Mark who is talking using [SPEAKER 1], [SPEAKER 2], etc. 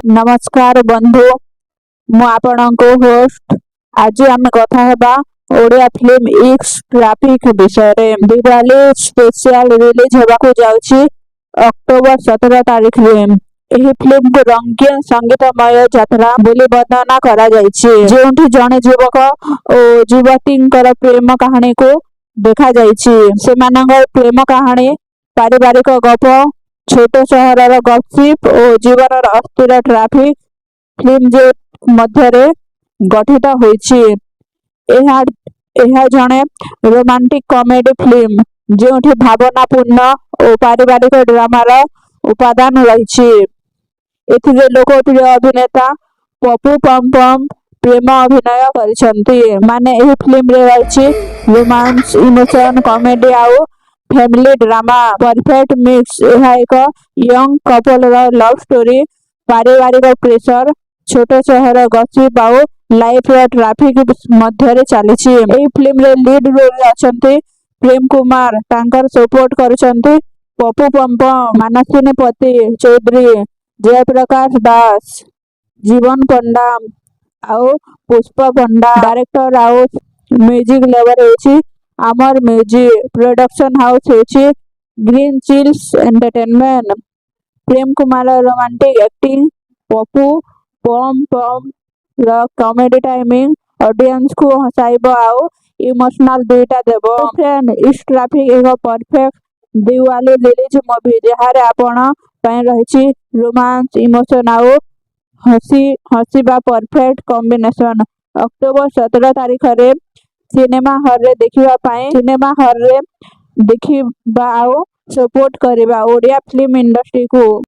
[SPEAKER 1] नमस्कार बंधु मु आपणको होस्ट आज आम कथा हेबा ओडिया फिल्म एक्स ट्रैफिक विषय रे। दिवाली स्पेशल रिलीज हेबाकू जाउची अक्टोबर 17 तारीख रे। एही फिल्म को रंगीन संगीतमय यात्रा बोली वर्णना करा जायछि, जेउठी जने युवक ओ युवतींकर प्रेम कहानी को देखा जायछि। सेमानंगर प्रेम कहानी, पारिवारिक गप, छोट सहरर गसिप और जीवन अस्थिर ट्राफिक फिल्म जे मध्यरे गठित होइछि। एहा जणे रोमांटिक कॉमेडी फिल्म जेउठी भावनापूर्ण और पारिवारिक ड्रामार उपादान रहिछि। एथिरे लोकप्रिय अभिनेता पप्पू पमपम प्रेम अभिनय करिसंती। माने एही फिल्म रे रहिछि रोमांस, इमोशन, कॉमेडी आउ फैमिली ड्रामा परफेक्ट मिक्स। यह एक यंग कपल लव स्टोरी, पारिवारिक प्रेशर, छोट सहर गसिप आउ लाइफ ट्रैफिक मध्यरे चलीछि। एही फिल्म रे लीड रोल रे अछंती प्रेम कुमार, तांकर सपोर्ट करिसंती पप्पू पमपम, मानसिनी पति चौधरी, जयप्रकाश दास, जीवन पंडा आउ पुष्पा पंडा। डायरेक्टर आउ म्यूजिक लेबर होछि अमर म्यूजिक। प्रोडक्शन हाउस होछि green chills entertainment. Prem Kumar romantic acting, Pappu Pampam र कॉमेडी टाइमिंग ऑडियंस को हसाइबो आउ इमोशनल दुईटा देबो। फ्रेंड इस ट्रैफिक एक परफेक्ट दिवाली रिलीज मूवी जहारे आपण पय रहिछि रोमांस, इमोशन आउ हसीबा परफेक्ट कॉम्बिनेशन। अक्टोबर 17 तारीख रे सिनेमा हॉल रे देखिबा आउ सपोर्ट करिबा ओडिया फिल्म इंडस्ट्री को।